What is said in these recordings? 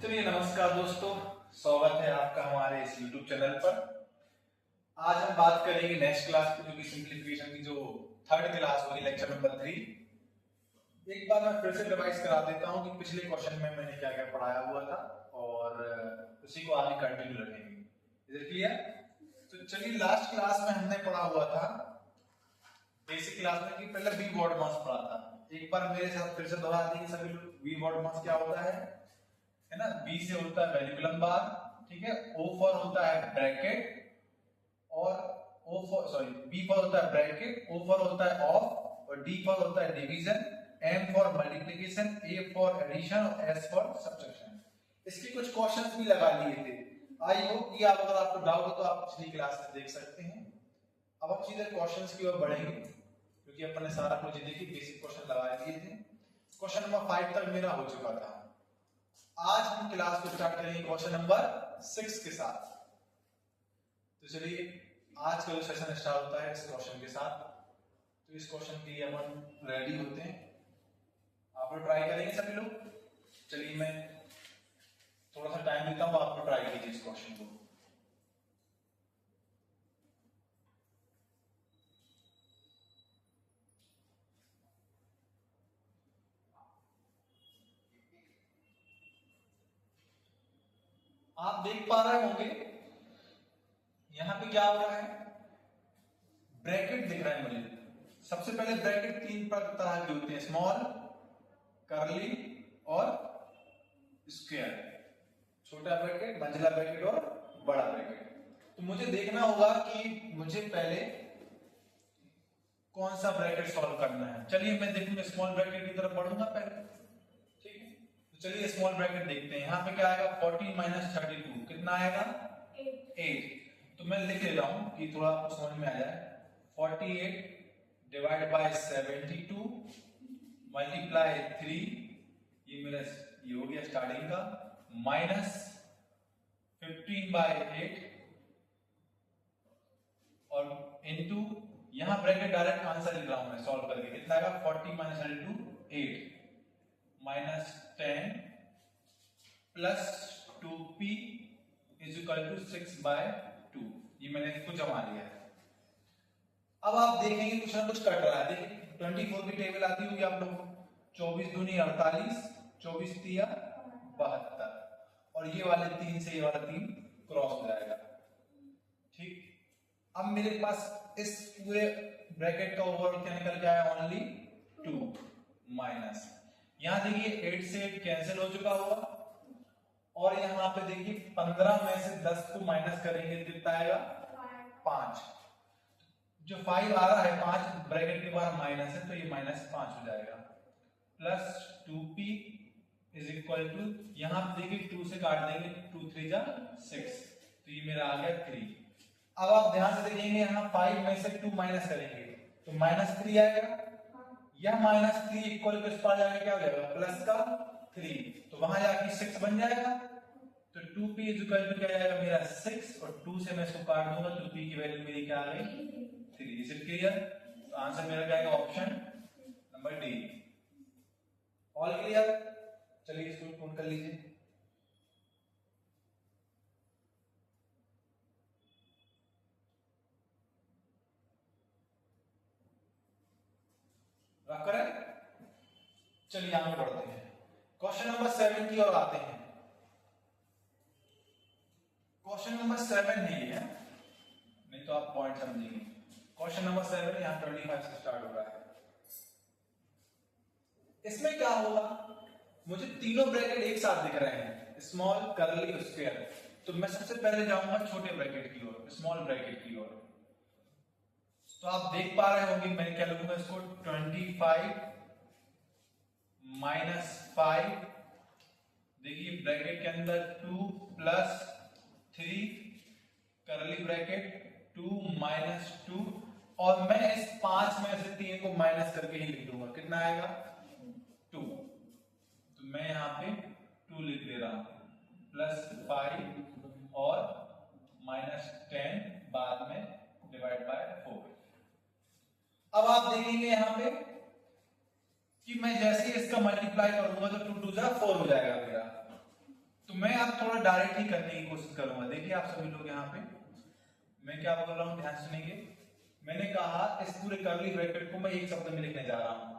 चलिए नमस्कार दोस्तों, स्वागत है आपका हमारे इस YouTube चैनल पर। आज हम बात करेंगे नेक्स्ट क्लास की, जो कि सिंप्लीफिकेशन की जो थर्ड क्लास होगी, लेक्चर नंबर 3। एक बार मैं फिर से रिवाइज करा देता हूं कि पिछले क्वेश्चन में मैंने क्या क्या पढ़ाया हुआ था और उसी को आगे कंटिन्यू रखेंगे। Is it clear? तो चलिए, लास्ट क्लास में हमने पढ़ा हुआ था बेसिक क्लास में कि पहले वी वर्ड मास पढ़ा था। एक बार मेरे साथ फिर से दोहरा देंगे सभी लोग। वी वर्ड मास क्या होता है ना? बी से होता है वेरिकुलम बार, ठीक है। ओ फॉर होता है ब्रैकेट और बी फॉर होता है ब्रैकेट, ओ फॉर होता है ऑफ और डी फॉर होता है division, M for multiplication, A for addition और एस फॉर सब्ट्रैक्शन। इसके कुछ क्वेश्चंस भी लगा लिए थे। आई होप कि आप, अगर आपको डाउट हो तो आप पिछली क्लास में देख सकते हैं। अब हम सीधे क्वेश्चंस की ओर बढ़ेंगे, क्योंकि अपन ने सारा कुछ देखिए बेसिक क्वेश्चन लगा दिए थे। क्वेश्चन नंबर 5 तक मेरा हो चुका था। आज हम क्लास को स्टार्ट करेंगे क्वेश्चन नंबर 6 के साथ। तो चलिए, आज का जो सेशन स्टार्ट होता है इस क्वेश्चन के साथ। तो इस क्वेश्चन के लिए अपन रेडी होते हैं। आप लोग ट्राई करेंगे सभी लोग। चलिए, मैं थोड़ा सा टाइम देता हूं, आप लोग ट्राई कीजिए इस क्वेश्चन को। आप देख पा रहे होंगे यहां पे क्या हो रहा है, ब्रैकेट दिख रहा है मुझे। सबसे पहले ब्रैकेट तीन तरह के होते हैं, स्मॉल, कर्ली और स्क्वायर। छोटा ब्रैकेट, मंझला ब्रैकेट और बड़ा ब्रैकेट। तो मुझे देखना होगा कि मुझे पहले कौन सा ब्रैकेट सॉल्व करना है। चलिए, मैं देखूंगा स्मॉल ब्रैकेट की तरफ बढ़ूंगा पहले, ठीक है। तो चलिए स्मॉल ब्रैकेट देखते हैं। यहाँ पे क्या आएगा, 14 माइनस 32 कितना आएगा, 8। तो मैं लिख लेता हूं कि थोड़ा आपको समझ में आ जाए। 48 डिवाइड बाय 72 मल्टीप्लाई 3, ये मेरा ये हो गया स्टार्टिंग का, माइनस 15 बाय 8 और इनटू, यहां ब्रैकेट डायरेक्ट आंसर लिख रहा हूं मैं सॉल्व करके। कितना आएगा, 40 minus 32 8 minus 10 plus 2p is equal to 6 by 2। ये मैंने इसको जमा लिया है। अब आप देखेंगे कुछ ना कुछ कट रहा है। देखिए 24 की टेबल आती होगी आप लोगों को। 24 दूनी 48, 24 तिया 72 और ये वाले 3 से ये वाला 3 क्रॉस हो जाएगा, ठीक। अब मेरे पास इस पूरे ब्रैकेट का ओवरऑल क्या निकल के आया, ओनली 2 माइनस, यहां देखिए 8 से 8 कैंसिल हो चुका होगा और यहां पे देखिए 15 में से 10 को माइनस करेंगे कितना आएगा, 5। जो 5 आ रहा है 5 ब्रैकेट के बाद माइनस है, तो ये माइनस 5 हो जाएगा। Plus 2p is equal to, यहां पे देखिए 2 से काट देंगे, 2 3 जा 6, तो ये मेरा आ गया 3। अब आप ध्यान से देखेंगे, यहाँ 5 में से 2 माइनस करेंगे तो माइनस 3 आएगा। यह माइनस 3 इक्वल टू इस पार जाएगा क्या हो जाएगा, प्लस का 3, तो वहां जाके 6 बन जाएगा। तो 2p इज इक्वल टू क्या जाएगा मेरा 6 और 2 से मैं इसको काट दूंगा तो p की वैल्यू मेरी क्या आ गई, 3। Is it clear? तो आंसर मेरा क्या आएगा, option number D. All clear? चलिए इसको नोट कर लीजिए। रख कर, चलिए आगे बढ़ते हैं। क्वेश्चन नंबर 7 की ओर आते हैं। क्वेश्चन नंबर 7 है ये, नहीं तो आप पॉइंट समझेंगे। क्वेश्चन नंबर 7 यहाँ 25 से स्टार्ट हो रहा है। इसमें क्या होगा, मुझे तीनों ब्रैकेट एक साथ दिख रहे हैं, स्मॉल, कर्ली और स्क्वायर। तो मैं सबसे पहले जाऊंगा छोटे ब्रैकेट की ओर, स्मॉल ब्रैकेट की ओर। तो आप देख पा रहे होंगे मैं क्या लिखूंगा इसको, 25 माइनस 5, देखिए ब्रैकेट के अंदर 2 प्लस 3 कर्ली ब्रैकेट 2 माइनस 2 और मैं इस 5 में से 3 को माइनस करके ही लिख दूंगा। कितना आएगा, 2। तो मैं यहां पे 2 लिख दे रहा हूं, प्लस 5 और माइनस 10 बाद में डिवाइड बाय 4। अब आप देखेंगे यहां पे कि मैं जैसे ही इसका मल्टीप्लाई करूंगा तो 2 2 जा 4 हो जाएगा मेरा। तो डायरेक्ट ही करने की कोशिश करूंगा। देखिए आप सभी लोग यहाँ पे मैं क्या बोल रहा हूँ, ध्यान सुनिए। मैंने कहा इस पूरे कर्ली ब्रैकेट को मैं एक शब्द में लिखने जा रहा हूँ।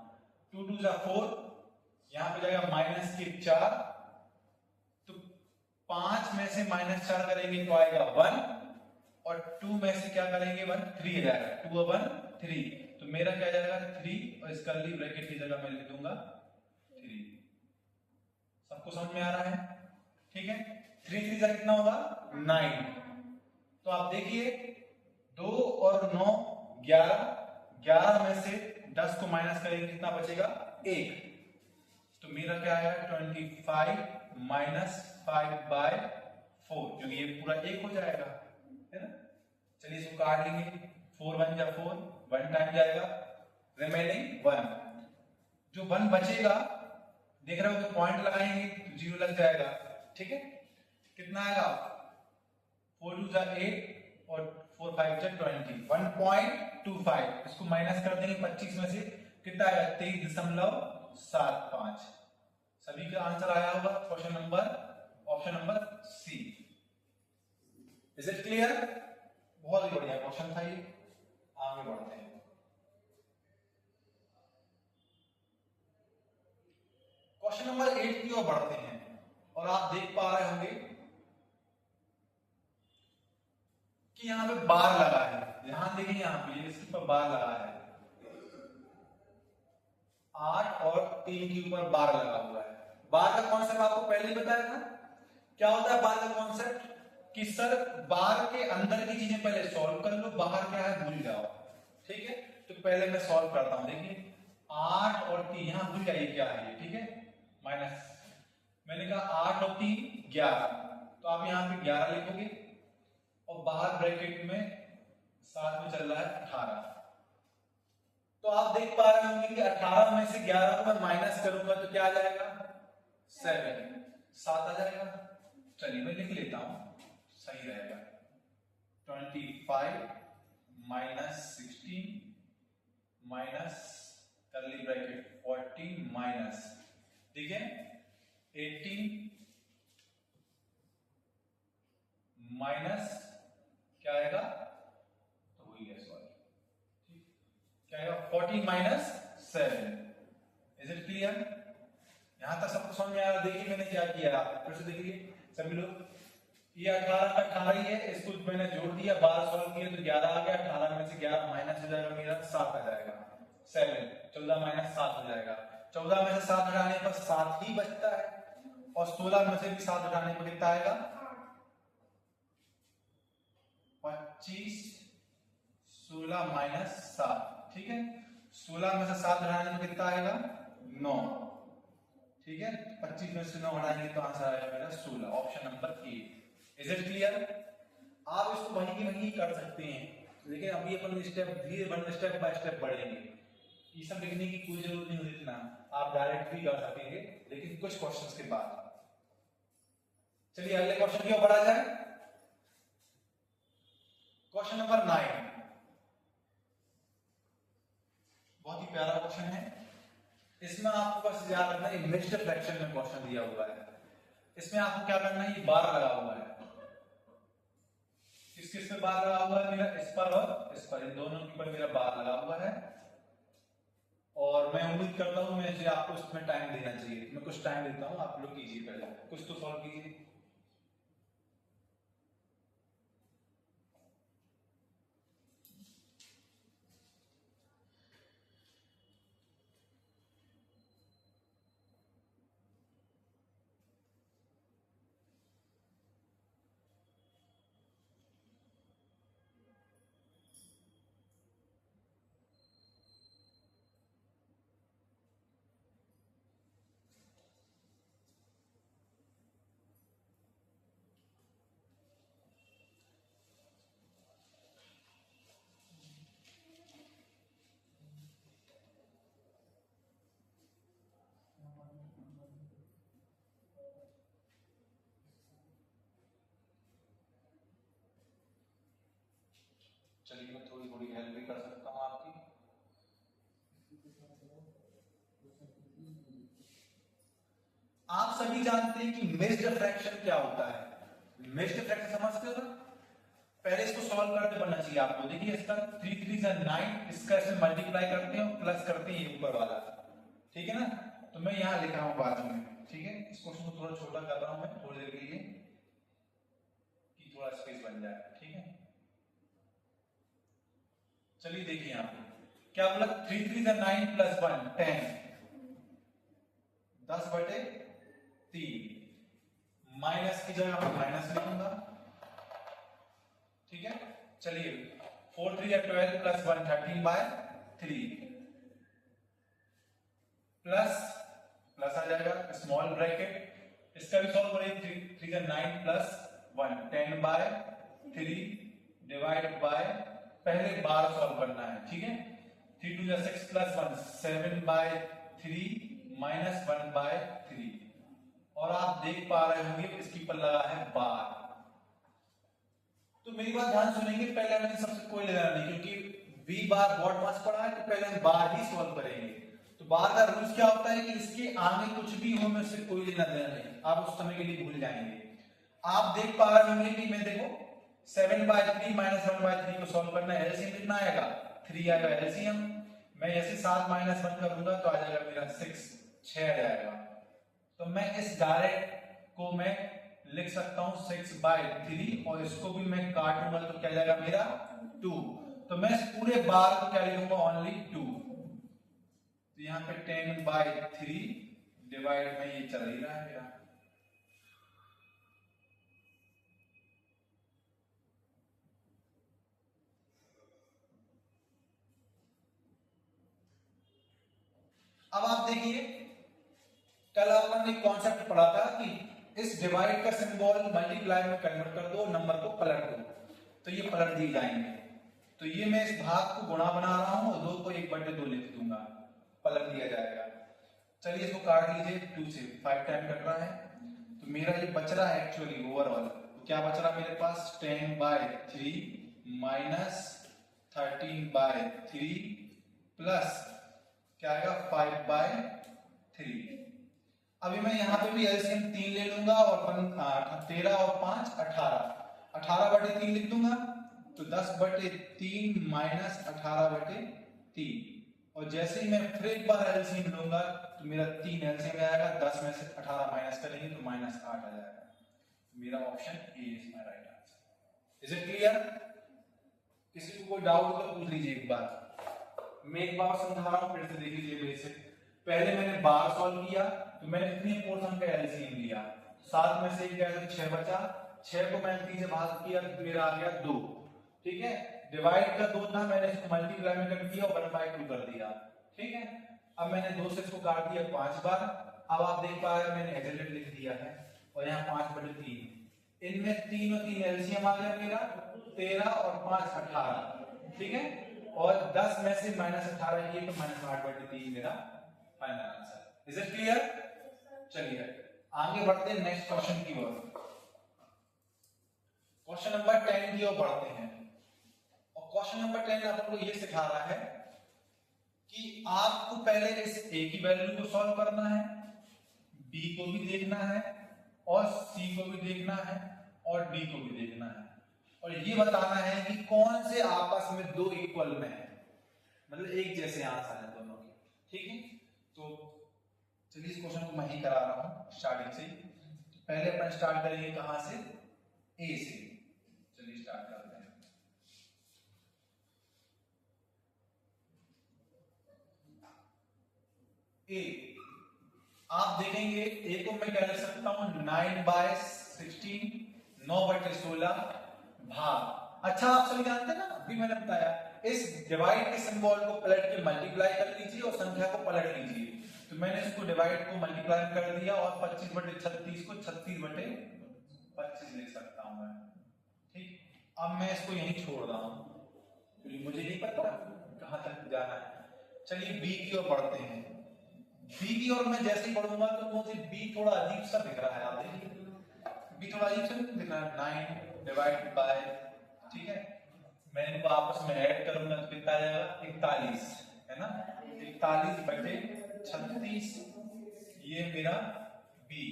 2 2 4, यहाँ पे जाएगा माइनस के 4, तो 5 में से -4 करेंगे तो आएगा 1, और 2 में से क्या करेंगे 1, 3 जाएगा, 2 1 3, तो मेरा क्या जाएगा 3, और इस कर्ली ब्रैकेट की जगह मैं लिख दूंगा 3। सबको समझ में आ रहा है? ठीक है, 3 3 कितना होगा 9। तो आप देखिए 2 और 9 11, 11 में से 10 को माइनस करेंगे कितना बचेगा 1, तो मेरा क्या आएगा 25 माइनस 5/4, क्योंकि ये पूरा 1 हो जाएगा, है ना। चलिए इसको काट लेंगे, 4 1 जा 4, 1 टाइम जाएगा, रिमेनिंग 1। जो 1 बचेगा देख रहे हो तो पॉइंट लगाएंगे तो 0 लग जाएगा, ठीक है। कितना आएगा 4 2 जा 8 और 4 5 जा 20, 1.25। इसको माइनस कर देंगे 25 में से, कितना आएगा 23.75। सभी का आंसर आया होगा question number, option number C. Is it clear? बहुत ही बढ़िया क्वेश्चन था ये। आगे बढ़ते हैं। क्वेश्चन नंबर 8 की ओर बढ़ते हैं, और आप देख पा रहे होंगे कि यहां पे बार लगा है। यहां देखिए, यहां पे इसके ऊपर बार लगा है, 8 और 3 के ऊपर बार लगा हुआ है। बार का कॉन्सेप्ट आपको पहले ही बताया था। क्या होता है बार का कॉन्सेप्ट? कि सर बार के अंदर की चीजें पहले सॉल्व कर लो, बाहर क्या है भूल जाओ, ठीक है। तो पहले मैं सॉल्व करता हूं। देखिए 8 और 3, यहां भूल जाइए क्या है ये, ठीक है, माइनस। मैंने कहा 8 और 3 11, तो आप यहां पे 11 लिखोगे, और बाहर ब्रैकेट में साथ में चल रहा है 18। तो आप देख पा रहे होंगे कि 18 में से 11 को मैं माइनस करूंगा तो क्या आ जाएगा 7, 7 आ जाएगा। चलिए मैं लिख लेता हूं, सही रहेगा। 25 minus 16 minus curly bracket 40 minus, ठीक है, 18 माइनस क्या आएगा, तो वही है, सॉरी, क्या आएगा 40 माइनस 7। Is it clear? यहां तक सबको समझ में आ रहा? देखिए मैंने क्या किया, फिर से देखिए सभी लोग, ये 18 का 18 ही है, इसको मैंने जोड़ दिया, 12 सॉल्व किया तो 11 आ गया, 18 में से 11 माइनस हो जाएगा, मेरा 7 आ जाएगा, 7, 14 माइनस 7 हो जाएगा। 14 में से 7 हटाने पर 7 ही बचता है, और 16 में से भी 7 हटाने पर कितना आएगा 25, 16 माइनस 7, ठीक है। 16 में से 7 हटाने पर कितना आएगा 9, ठीक है। 25 में से 9 हटाएंगे तो आंसर आएगा मेरा 16, option number A. Is it clear? आप इसको वहीं की वहीं कर सकते हैं, लेकिन अभी अपन स्टेप धीरे स्टेप बाय स्टेप बढ़ेंगे। ये सब लिखने की कोई जरूरत नहीं होती इतना, आप डायरेक्ट भी कर सकेंगे, लेकिन कुछ क्वेश्चंस के बाद। चलिए अगले क्वेश्चन की ओर बढ़ा जाए। क्वेश्चन नंबर 9 बहुत ही प्यारा क्वेश्चन है। इसमें आपको बस याद रखना है मिक्स्ड फ्रैक्शन में क्वेश्चन दिया हुआ है। इसमें आपको क्या करना है, ये बार लगा हुआ है, किस किस पे बार लगा हुआ है मेरा, इस पर और इस पर, इन दोनों के ऊपर मेरा बार लगा हुआ है। और मैं उम्मीद करता हूं मुझे आपको इसमें टाइम देना चाहिए, मैं कुछ टाइम देता हूं, आप लोग कीजिए, पहले कुछ तो सॉल्व कीजिए। चलिए मैं थोड़ी थोड़ी हेल्प भी कर सकता हूं आपकी। आप सभी जानते हैं कि मिक्स्ड फ्रैक्शन क्या होता है। मिक्स्ड फ्रैक्शन समझते हो ना? पहले इसको सॉल्व करते बनना चाहिए आपको। देखिए इसका 3 3 जा 9, इसका इसमें मल्टीप्लाई करते हैं प्लस करते हैं ये ऊपर वाला, ठीक है ना? तो मैं यहाँ लिख रहा हूँ बाजू में, ठीक है? इस क्वेश्चन को थोड़ा छोटा कर रहा हूँ मैं थोड़ी देर के लिए कि थोड़ा स्पेस बन जाए, ठीक है? चलिए देखिए यहाँ पे क्या बोला, 3 3 जा 9 प्लस 1 10, 10/3 माइनस की जगह मैं माइनस लिखूंगा, ठीक है? चलिए 4 3 या 12 प्लस 1 13/3 प्लस प्लस आ जाएगा स्मॉल ब्रैकेट, इसका भी सॉल्व करिए। 3 3 या 9 प्लस 1 10/3 डिवाइड बाय, पहले बार सॉल्व करना है, ठीक है? 3 2 या 6 प्लस 1 7/3 माइनस 1/3, और आप देख पा रहे होंगे इसके ऊपर लगा है बार। तो मेरी बात ध्यान सुनेंगे, पहले हमें सबसे कोई लेना नहीं, क्योंकि v बार व्हाट मास पड़ा है, तो पहले हम बार ही सॉल्व करेंगे। तो बार का रूल्स क्या होता है कि इसके आगे कुछ भी हो में से कोई लेना देना नहीं, आप उस समय के लिए भूल जाएंगे। आप देख पा रहे होंगे कि मैं देखो 7/3 माइनस 1/3 को सॉल्व करना है, एलसीएम कितना आएगा 3 आएगा एलसीएम। मैं ऐसे 7 माइनस 1 करूंगा तो आ जाएगा मेरा 6 आ जाएगा। तो मैं इस डायरेक्ट को मैं लिख सकता हूं 6/3, और इसको भी मैं काटूंगा तो क्या जाएगा मेरा 2। तो मैं इस पूरे बार को क्या लिखूंगा ओनली 2। तो यहां पे 10/3 डिवाइड में ये चल ही रहा है मेरा। अब आप देखिए कल आपने एक कॉन्सेप्ट पढ़ा था कि इस डिवाइड का सिंबल मल्टीप्लाई में कन्वर्ट कर दो, नंबर को पलट दो, तो ये पलट दिए जाएंगे। तो ये मैं इस भाग को गुणा बना रहा हूं और 2 को 1/2 लिख दूंगा, पलट दिया जाएगा। चलिए इसको काट लीजिए, 2 से 5 टाइम कट रहा है, तो मेरा ये बच रहा है एक्चुअली ओवरऑल। तो क्या बच रहा मेरे पास 10/3 माइनस 13/3 प्लस क्या आएगा 5/3। अभी मैं यहाँ पे भी एलसीएम 3 ले लूंगा और 13 और 5 18, 18/3 लिख दूंगा, तो 10/3 माइनस 18/3। और जैसे ही मैं फिर एक बार एलसीएम लूंगा तो मेरा 3 एलसीएम आएगा, 10 में से 18 माइनस करेंगे तो -8 आ जाएगा। मेरा option A is my right answer. Is it clear? किसी को कोई डाउट हो तो पूछ लीजिए एक बार। मैं एक बार समझा रहा हूं, फिर से देख लीजिए मेरे से। पहले मैंने बार सॉल्व किया तो मैंने इतनी पोर्शन का एलसीएम लिया, 7 में से 1 गया तो 6 बचा, 6 को मैंने 3 से भाग किया तो मेरा आ गया 2, ठीक है? डिवाइड का 2 था, मैंने इसको मल्टीप्लाई में कर दिया और 1/2 कर दिया, ठीक है? अब मैंने 2 से इसको काट दिया 5 बार। अब आप देख पा रहे हैं मैंने एग्जैक्ट लिख दिया है, और यहाँ 5/3, इनमें 3 और 3 एलसीएम आ गया मेरा 13 और 5 18, ठीक है? और 10 में से -18 किए तो -8/3 मेरा final answer. Is it clear? चलिए आगे बढ़ते हैं नेक्स्ट क्वेश्चन की ओर। क्वेश्चन नंबर 10 की ओर बढ़ते हैं, और क्वेश्चन नंबर 10 आपको ये सिखा रहा है कि आपको पहले इस a की वैल्यू को सॉल्व करना है, b को भी देखना है, और c को भी देखना है, और d को भी देखना है, और ये बताना है कि कौन से आपस में 2 इक्वल में है, मतलब एक जैसे आंसर है दोनों के, ठीक है? तो चलिए इस क्वेश्चन को मैं ही करा रहा हूं स्टार्टिंग से। पहले अपन स्टार्ट करेंगे कहां से, ए से। चलिए स्टार्ट करते हैं। ए, आप देखेंगे ए को मैं क्या लिख सकता हूं 9/16, 9/16 भाग। अच्छा आप सभी जानते हैं ना, अभी मैंने बताया इस डिवाइड के सिंबल को पलट के मल्टीप्लाई कर लीजिए और संख्या को पलट लीजिए। तो मैंने इसको डिवाइड को मल्टीप्लाई कर दिया और 25/36 को 36/25 लिख सकता हूं मैं, ठीक? अब मैं इसको यहीं छोड़ रहा हूं क्योंकि मुझे नहीं पता कहां तक जाना है। चलिए बी की ओर बढ़ते हैं। बी की ओर मैं जैसे ही बढ़ूंगा तो मुझे बी थोड़ा अजीब सा दिख रहा है, आप देखिए बी थोड़ा अजीब सा दिख रहा है। 9 डिवाइड बाय, ठीक है? मैं इनको आपस में ऐड करूंगा तो कितना आ जाएगा 41, है ना? 41/36, ये मेरा बी।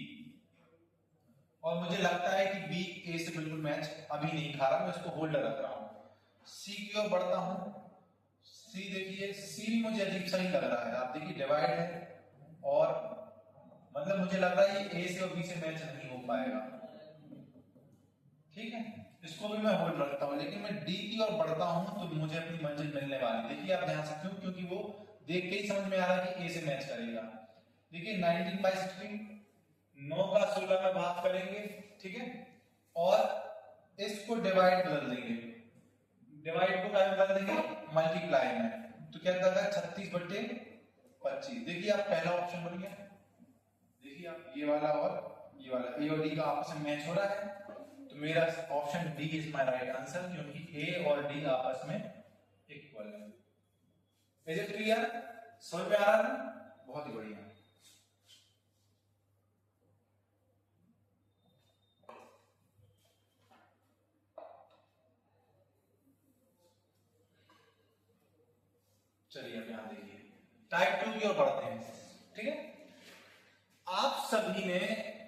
और मुझे लगता है कि बी ए से बिल्कुल मैच अभी नहीं खा रहा, मैं इसको होल्डर रख रहा हूं। सी की ओर बढ़ता हूं। सी देखिए, सी भी मुझे अजीब सा ही लग रहा है। आप देखिए डिवाइड है और मतलब मुझे लग रहा है ये ए से और बी से मैच नहीं हो पाएगा। ठीक है, इसको भी मैं होल्ड रखता हूं, लेकिन मैं डी की ओर बढ़ता हूं तो मुझे अपनी मंजिल मिलने वाली। देखिए आप ध्यान से, क्यों? क्योंकि वो देख के ही समझ में आ रहा है कि ए से मैच करेगा। देखिए 19 बाई 16, 9 का 16 में भाग करेंगे, ठीक है, और इसको डिवाइड कर देंगे। डिवाइड को क्या में कर देंगे? मल्टीप्लाई में। तो क्या होगा? 36/25। देखिए आप पहला ऑप्शन बन गया। देखिए आप ये वाला और ये वाला, ए और डी का आपस में मैच हो रहा है, तो मेरा option D is my right answer, क्योंकि ए और डी आपस में इक्वल है। Is it clear? समझ में आ रहा है? बहुत ही बढ़िया। चलिए अब यहां देखिए टाइप 2 की ओर बढ़ते हैं। ठीक है, आप सभी ने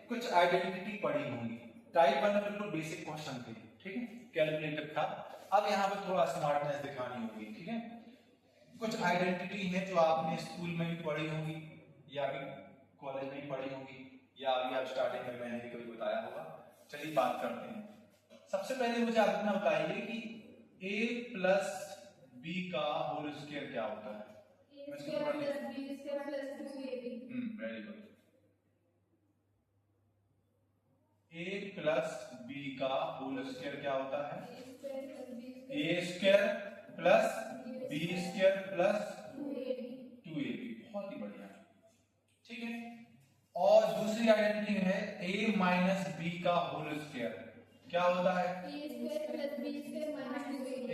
कुछ आइडेंटिटी पढ़ी होंगी। टाइप 1 में बिल्कुल बेसिक क्वेश्चन थे, ठीक है, कैलकुलेटर था। अब यहाँ पे थोड़ा स्मार्टनेस दिखानी होगी। ठीक है, कुछ आइडेंटिटी है जो आपने स्कूल में भी पढ़ी होगी या अभी कॉलेज में भी पढ़ी होगी या अभी आप स्टार्टिंग में मैंने भी कभी बताया होगा। चलिए बात करते हैं। सबसे पहले मुझे आप इतना बताइए कि a प्लस b का होल स्क्वायर क्या होता है? Very good. a plus b का होल स्क्वायर क्या होता है? a square plus b square plus 2ab। बहुत ही बढ़िया, ठीक है। और दूसरी आइडेंटिटी है a माइनस b का होल स्क्वायर क्या होता है?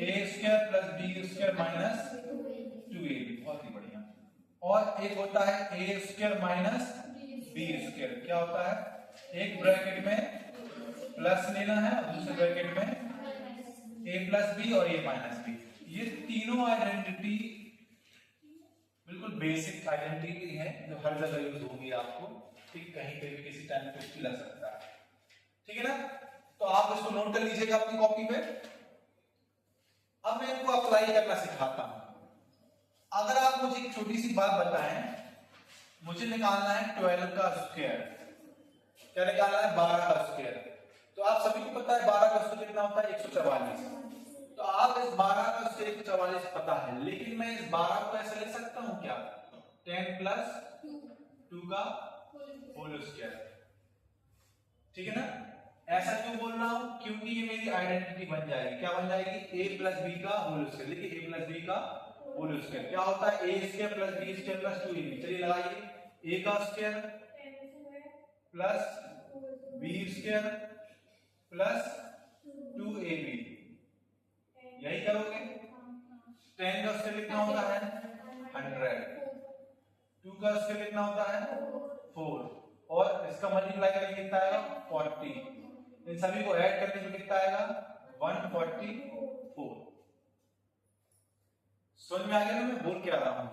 a square plus b square minus 2ab। बहुत ही बढ़िया। और एक होता है a square minus b square क्या होता है? एक ब्रैकेट में प्लस लेना है और दूसरे ब्रैकेट में a प्लस b और a माइनस b। ये तीनों आइडेंटिटी बिल्कुल बेसिक आइडेंटिटी है जो हर जगह यूज होगी आपको, ठीक, कहीं पे भी किसी टाइम पे भी लग सकता है। ठीक है ना? तो आप इसको नोट कर लीजिएगा अपनी कॉपी पे। अब मैं इनको अप्लाई करना सिखाता हूं। अगर आप मुझे एक छोटी सी बात बताएं, मुझे निकालना है 12 का स्क्वायर। क्या निकालना है? 12 का स्क्वायर। तो आप सभी को पता है 12 का स्क्वायर कितना होता है? 144। तो आप इस 12 का स्क्वायर 144 पता है, लेकिन मैं इस 12 को ऐसे लिख सकता हूं क्या? 10 प्लस 2 का होल स्क्वायर। ठीक है ना? ऐसा क्यों बोल रहा हूं? क्योंकि ये मेरी आइडेंटिटी बन जाएगी। क्या बन जाएगी? a प्लस b का होल स्क्वायर। देखिए a प्लस b का होल स्क्वायर क्या होता है? a square plus b square plus 2ab। चलिए लगाइए, a का square plus b square plus 2ab। यही करोगे। 10 का स्क्वायर कितना होता है? 100। 2 का स्क्वायर कितना होता है? 4। और इसका मल्टीप्लाई करेंगे कितना आएगा? 40। इन सभी को ऐड करने में कितना आएगा? 144। समझ में आ गया ना मैं बोल क्या रहा हूं?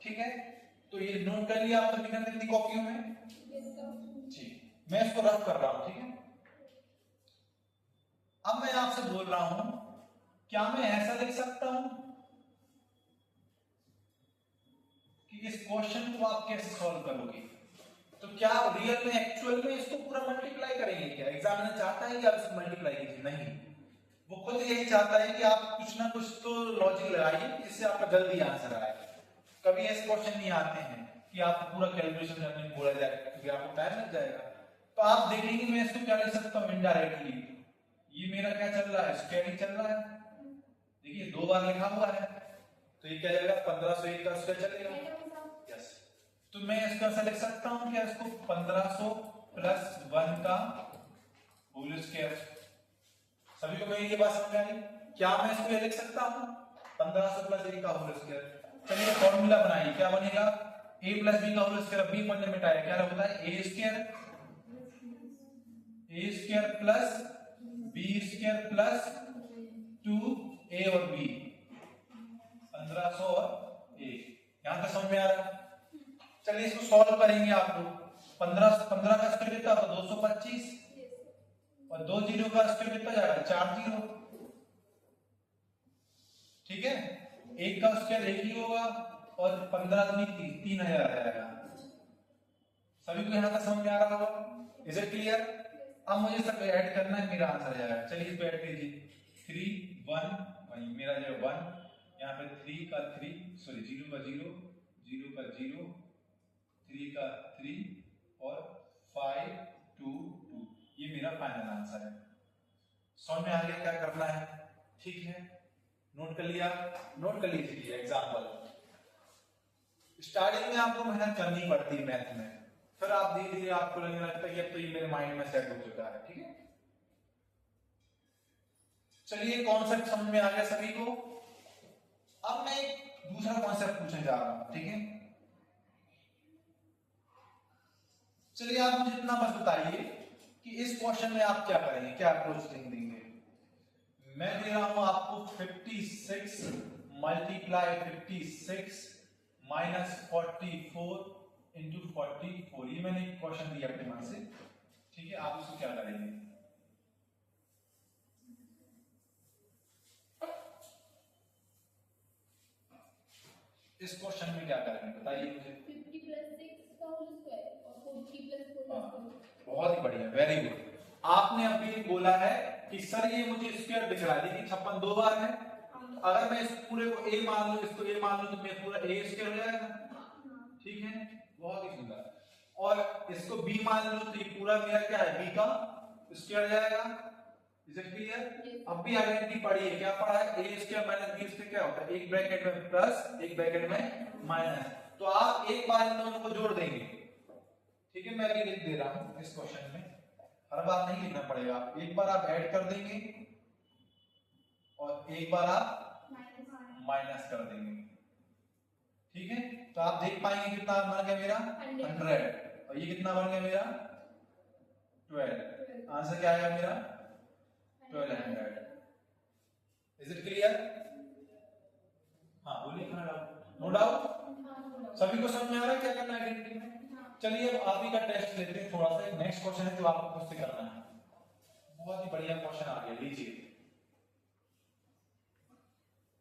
ठीक है, तो ये नोट कर लिया आप सभी ने अपनी कॉपियों में? ठीक, मैं इसको रफ कर रहा हूं। ठीक है, अब मैं आपसे बोल रहा हूं, क्या मैं ऐसा लिख सकता हूं कि इस क्वेश्चन को आप कैसे सॉल्व करोगे? तो क्या आप रियल में एक्चुअल में इसको पूरा मल्टीप्लाई करेंगे? क्या एग्जामिनर चाहता है कि आप इसको मल्टीप्लाई कीजिए? नहीं, वो खुद यही चाहता है कि आप कुछ ना कुछ तो लॉजिक लगाइए जिससे आपका जल्दी आंसर आए। कभी ऐसे क्वेश्चन नहीं आते हैं कि आपको पूरा कैलकुलेशन करने को बोला जाए, क्योंकि आपको टाइम लग जाएगा। तो आप देखेंगे मैं इसको क्या लिख सकता हूँ इनडायरेक्टली। ये मेरा क्या चल रहा है? स्क्वायर ही चल रहा है। देखिए 2 बार लिखा हुआ है, तो ये क्या जाएगा? 1501 का स्क्वायर चलेगा। यस, तो मैं इसका ऐसा लिख सकता हूं क्या? इसको 1500 प्लस 1 का होल स्क्वायर। सभी को मेरी ये बात समझ आई? क्या मैं इसको ये लिख सकता हूं 1500 प्लस 1 का होल स्क्वायर? चलिए फॉर्मूला बनाइए, क्या बनेगा? a प्लस b का होल स्क्वायर। b पन्ने में मिटाया, क्या होता है? a square plus b square plus 2a और b। 1500 और 1। यहां तक समझ में आ रहा है? चलिए इसको सॉल्व करेंगे आप लोग। 15 का स्क्वायर कितना होगा? 225 और 2 जीरो का स्क्वायर कितना जाएगा 4 जीरो, ठीक है। एक का स्क्वायर एक ही होगा और 15 दूनी 3000 आएगा। सभी को यहाँ का समझ में आ रहा होगा, इज इट क्लियर? अब मुझे सब ऐड करना है, मेरा आंसर आ जाएगा। चलिए इसको ऐड कीजिए, 3 1 वही मेरा जो 1, यहाँ पे 3 का 3 सॉरी 0 का 0 0 का 0 3 का 3 और 5 2 2, ये मेरा फाइनल आंसर है। समझ में आ गया क्या करना है? ठीक है, नोट कर लिया? नोट कर लीजिए एग्जाम्पल। स्टार्टिंग में आपको मेहनत करनी पड़ती है मैथ में, फिर आप धीरे धीरे आपको लगने लगता है कि अब तो ये मेरे माइंड में सेट हो चुका है, ठीक है। चलिए कॉन्सेप्ट समझ में आ गया सभी को। अब मैं एक दूसरा कॉन्सेप्ट पूछने जा रहा हूं, ठीक है। चलिए आप मुझे इतना बस बताइए कि इस क्वेश्चन में आप क्या करेंगे, क्या अप्रोच देंगे। मैं दे रहा हूं आपको 56 मल्टीप्लाई 56 माइनस 44 इंटू 44, ये मैंने एक क्वेश्चन दिया अपने मन से, ठीक है। आप उसको क्या करेंगे? इस क्वेश्चन में क्या करेंगे बताइए मुझे। 50 प्लस 6 का होल स्क्वायर और 40 प्लस 4 का स्क्वायर। बहुत ही बढ़िया, वेरी गुड। आपने अभी बोला है कि सर ये मुझे स्क्वायर दिख रहा है, लेकिन 56 दो बार है। अगर मैं इस पूरे को a मान लूं, इसको a मान लूं, तो मैं पूरा a स्क्वायर हो जाएगा, ठीक है। बहुत ही सुंदर। और इसको b मान लूं तो ये पूरा मेरा क्या है b का स्क्वायर जाएगा, इज इट क्लियर? अब भी आइडेंटिटी पढ़ी है, क्या पढ़ा है? a square minus b square क्या होता है, एक ब्रैकेट में प्लस एक ब्रैकेट में माइनस। तो आप एक बार इन दोनों को जोड़ देंगे, ठीक है। मैं भी लिख दे रहा हूं इस क्वेश्चन में, हर बार नहीं लिखना पड़ेगा। एक बार आप ऐड कर देंगे और एक बार आप माइनस कर देंगे, ठीक है। तो आप देख पाएंगे कितना बन गया मेरा 100 और ये कितना बन गया मेरा 12। आंसर क्या आएगा मेरा 1200। Is it clear? हाँ बोलिए, नो डाउट? सभी को समझ में आ रहा है क्या करना है आइडेंटिटी में? चलिए अब आप ही का टेस्ट लेते हैं थोड़ा सा। नेक्स्ट क्वेश्चन है जो आपको खुद से करना है, बहुत ही बढ़िया क्वेश्चन आ गया, लीजिए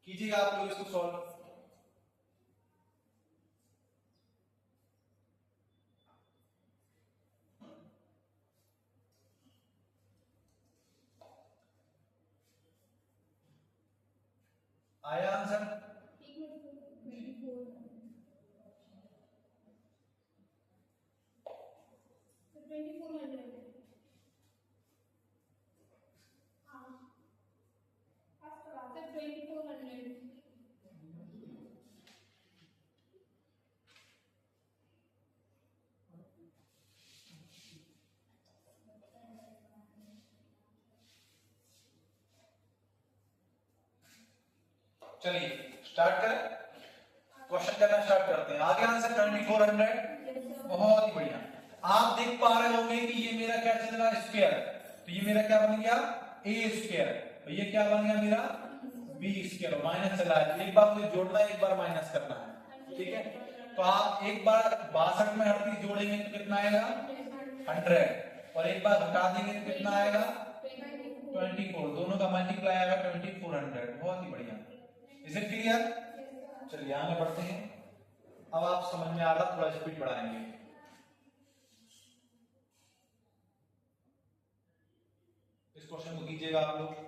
कीजिएगा आप लोग इसको सॉल्व। आया आंसर? चलिए स्टार्ट करें, क्वेश्चन करना स्टार्ट करते हैं। आगे आंसर 2400। बहुत ही बढ़िया। आप देख पा रहे होंगे कि ये मेरा क्या चल रहा है स्क्वायर, तो ये मेरा क्या बन गया a स्क्वायर, तो ये क्या बन गया मेरा b स्क्वायर, माइनस चला है। एक बार मुझे जोड़ना है, एक बार माइनस करना है, ठीक है। तो आप एक बार 62 में 38 जोड़ेंगे तो कितना आएगा 100 और एक बार घटा देंगे तो कितना आएगा 24, दोनों का मल्टीप्लाई आएगा 2400। बहुत ही बढ़िया, इज इट क्लियर? चलिए आगे बढ़ते हैं। अब आप समझ में आ रहा, थोड़ा स्पीड बढ़ाएंगे। इस क्वेश्चन को कीजिएगा आप लोग।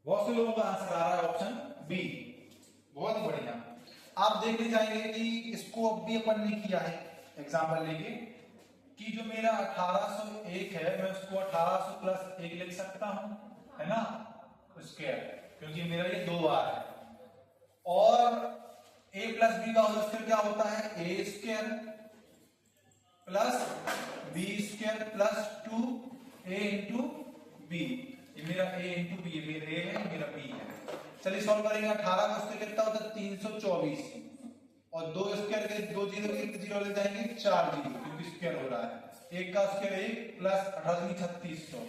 बहुत से लोगों का आंसर आ रहा है ऑप्शन बी, बहुत ही बढ़िया। आप देखने जाएंगे कि इसको अब भी अपन ने किया है, एग्जांपल लेके कि जो मेरा 1801 है, मैं उसको 1800 प्लस 1 लिख सकता हूं, है ना, स्क्वायर, क्योंकि मेरा ये दो बार है। और a प्लस बी का होल स्क्वायर क्या होता है, a square plus b square plus 2 a into B, ये मेरा a इंटू बी, ये मेरा a है, मेरा b है। चलिए सॉल्व करेंगे। 18 का स्क्वायर कितना होता है 324, और 2 स्क्वायर के 2 जीरो के जीरो ले जाएंगे 4 जीरो, क्योंकि स्क्वायर हो रहा है। 1 का स्क्वायर 1 प्लस 18 3600,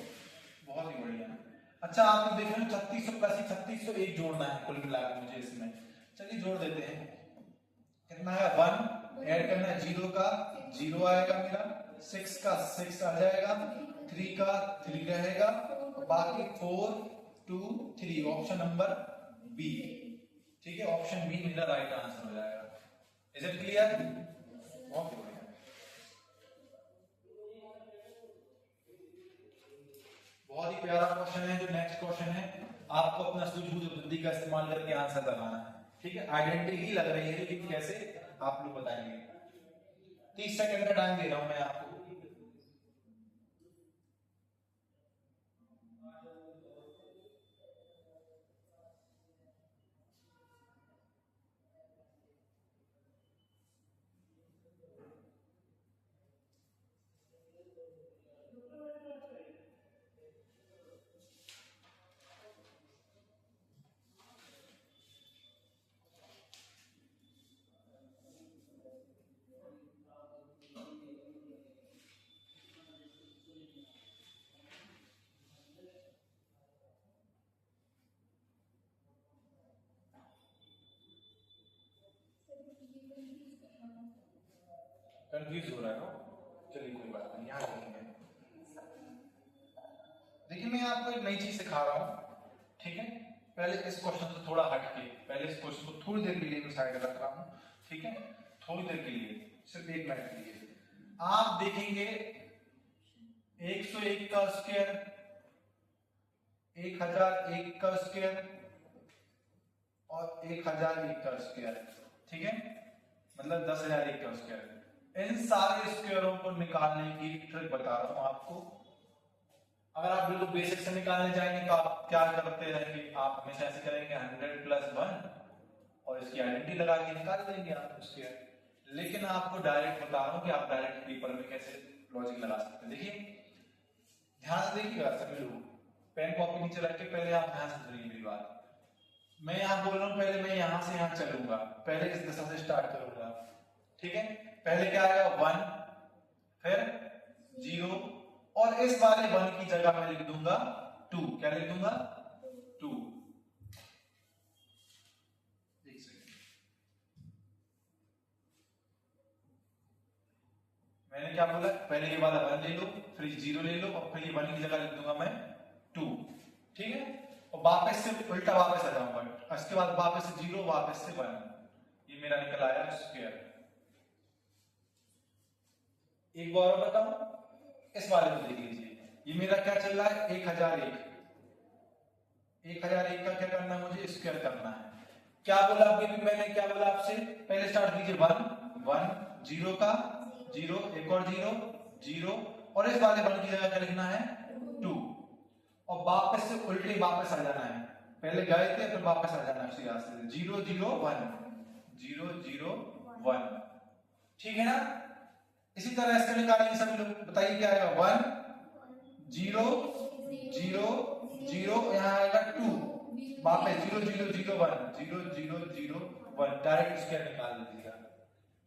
बहुत ही बढ़िया। अच्छा आप देख रहे हो 3600 प्लस 3600 एक जोड़ना है कुल मिलाकर मुझे इसमें। चलिए जोड़ देते हैं। कितना है 1 ऐड करना है, 0 का 0 आएगा मेरा, 6 का 6 आ जाएगा, 3 का 3 रहेगा, बाकी 4 2 3, ऑप्शन नंबर बी। ठीक है, ऑप्शन बी मेरा राइट आंसर हो जाएगा। Is it clear? बहुत बढ़िया। बहुत ही प्यारा क्वेश्चन है। जो नेक्स्ट क्वेश्चन है, आपको अपना सूझबूझ बुद्धि का इस्तेमाल करके आंसर लगाना है। ठीक है, आइडेंटिटी ही लग रही है लेकिन कैसे आप लोग बताएंगे। 30 सेकंड का टाइम दे रहा हूं मैं आपको। कंफ्यूज हो रहा है ना? चलिए कोई बात नहीं, यहाँ देखेंगे। देखिए मैं आपको एक नई चीज सिखा रहा हूँ। ठीक है, पहले इस क्वेश्चन से थोड़ा हट के, पहले इस क्वेश्चन को थोड़ी देर के लिए मैं साइड रख रहा हूँ। ठीक है, थोड़ी देर के लिए, सिर्फ 1 मिनट के लिए। आप देखेंगे 101 का स्क्वायर, 1001 का स्क्वायर और 1001 का स्क्वायर। ठीक है, मतलब 10,001 का स्क्वायर। इन सारे स्क्वायरों को निकालने की ट्रिक बता रहा हूं आपको। अगर आप बिल्कुल बेसिक से निकालने जाएंगे तो आप क्या करते रहेंगे, आप हमेशा ऐसे करेंगे 100 + 1 और इसकी आइडेंटिटी लगा के निकाल देंगे आप स्क्वायर। लेकिन आपको डायरेक्ट बता रहा हूं कि आप डायरेक्ट पेपर में कैसे लॉजिक लगा सकते हैं। देखिए ध्यान से देखिएगा सभी लोग, पेन कॉपी नीचे रख के पहले आप ध्यान से सुनिए मेरी बात। मैं यहां बोल रहा हूं, पहले मैं यहां से यहां चलूंगा, पहले इस दिशा से स्टार्ट करूंगा। ठीक है, पहले क्या आएगा 1, फिर 0, और इस वाले 1 की जगह मैं लिख दूंगा 2। क्या लिख दूंगा 2। एक सेकंड, मैंने क्या बोला, पहले ये वाला 1 ले लो, फिर 0 ले लो, और फिर ये 1 की जगह लिख दूंगा मैं 2। ठीक है, और वापस से उल्टा वापस आ जाऊंगा, इसके बाद वापस से 0, वापस से 1। ये मेरा निकल आया स्क्वायर। एक बार और बताऊं, इस वाले को देख लीजिए, ये मेरा क्या चल रहा है 1001। 1001 का क्या करना है, मुझे स्क्वायर करना है। क्या बोला अभी भी मैंने, क्या बोला आपसे, पहले स्टार्ट कीजिए 1 1, 0 का 0, एक और 0 0, और इस वाले 1 की जगह क्या लिखना है 2, और वापस से उल्टे वापस आ जाना है। पहले गए थे फिर वापस आ जाना है उसी रास्ते से, 0 0 1 0 0 1। ठीक है ना? इसी तरह इसका निकालेंगे सभी लोग। बताइए क्या आएगा 1 0 0 0, यहाँ आएगा 2, वापस 0 0 0 1 0 0 0 1। डायरेक्ट स्क्वायर निकाल लीजिएगा।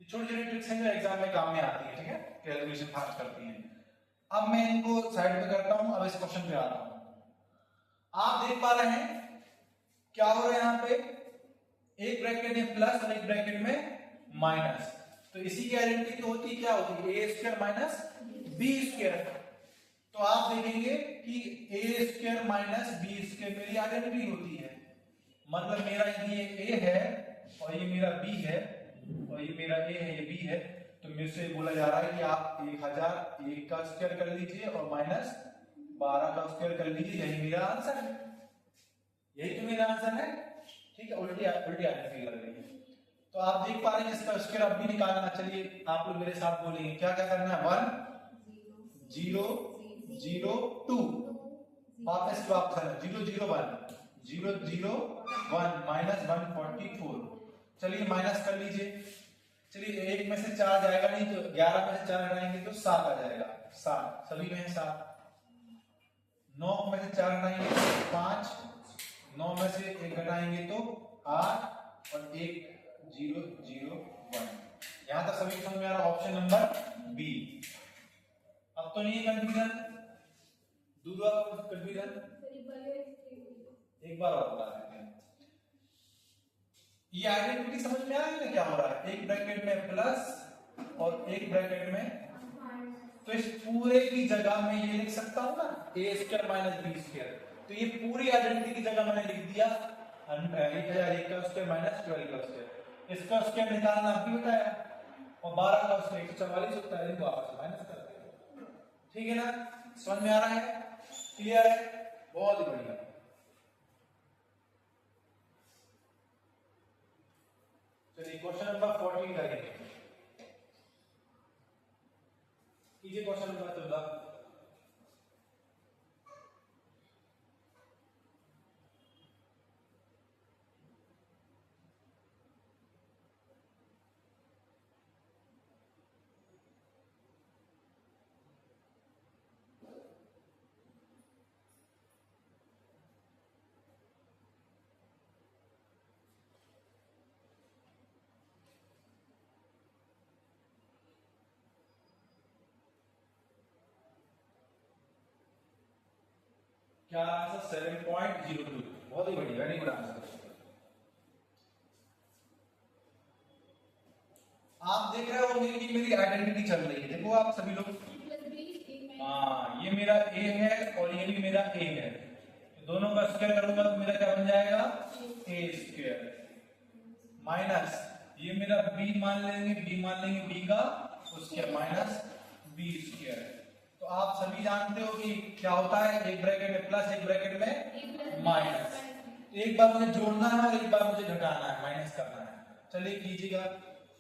ये छोटी छोटी ट्रिक्स हैं जो एग्जाम में काम में आती है। ठीक है, कैलकुलेशन फास्ट करती हैं। अब मैं इनको साइड में करता हूं, अब इस क्वेश्चन पे आता हूं। आप देख पा रहे हैं क्या हो रहा है यहाँ पे, एक ब्रैकेट में प्लस और एक ब्रैकेट में माइनस। तो इसी की आइडेंटिटी होती क्या होती है, a² - b²। तो आप देखेंगे कि a² - b² मेरी आइडेंटिटी होती है। मतलब मेरा ये a है और ये मेरा b है, और ये मेरा a है, ये b है। तो मेरे से बोला जा रहा है कि आप 1001 का स्क्वायर कर लीजिए और -12 का स्क्वायर कर लीजिए। यही मेरा आंसर है, यही तो मेरा आंसर है। ठीक है, उल्टी आइडेंटिटी लग रही है। तो आप देख पा रहे हैं इसका स्क्वायर अब भी निकालना। चलिए आप लोग मेरे साथ बोलेंगे, क्या क्या करना है, 1 0 0 2, वापस आना 0 0 1 0 0 1 -144। चलिए माइनस कर लीजिए। चलिए 1 में से 4 जाएगा नहीं, तो 11 में से 4 हटाएंगे तो 7 आ जाएगा। 7 सभी में 7। 9 में से 4 घटाएंगे तो 5, 9 में से 1 घटाएंगे तो 8 और 1 0 0 1। यहां तक सभी समझ में आ रहा? Option number B. अब तो नहीं है कंफ्यूजन, दूसरा कंफ्यूजन एक बार और बता देते हैं। ये आइडेंटिटी समझ में आ रही है क्या हो रहा है? एक ब्रैकेट में प्लस और एक ब्रैकेट में, तो इस पूरे की जगह में ये लिख सकता हूं ना a square minus B square. तो ये पूरी आइडेंटिटी की जगह मैंने लिख दिया 1001 का स्क्वायर माइनस 12 का स्क्वायर। इसका स्क्वायर निकालना आपको बताया, और 12 का स्क्वायर 144 होता है, इनको आपस में माइनस कर देंगे। ठीक है ना? समझ में आ रहा है? क्लियर है? बहुत ही बढ़िया। चलिए क्वेश्चन नंबर 14 करेंगे। कीजिए क्वेश्चन नंबर 14। क्या आंसर? 7.02। बहुत ही बढ़िया, वेरी गुड आंसर। आप देख रहे हो मेरी आइडेंटिटी चल रही है, देखो आप सभी लोग। हाँ, ये मेरा a है और ये भी मेरा a है, तो दोनों का स्क्वायर करूंगा तो मेरा क्या बन जाएगा? a स्क्वायर माइनस ये मेरा b मान लेंगे, b का स्क्वायर माइनस b स्क्वायर। तो आप सभी जानते हो कि क्या होता है, एक ब्रैकेट में प्लस एक ब्रैकेट में माइनस। एक बार मुझे जोड़ना है और एक बार मुझे घटाना है, माइनस करना है। चलिए कीजिएगा।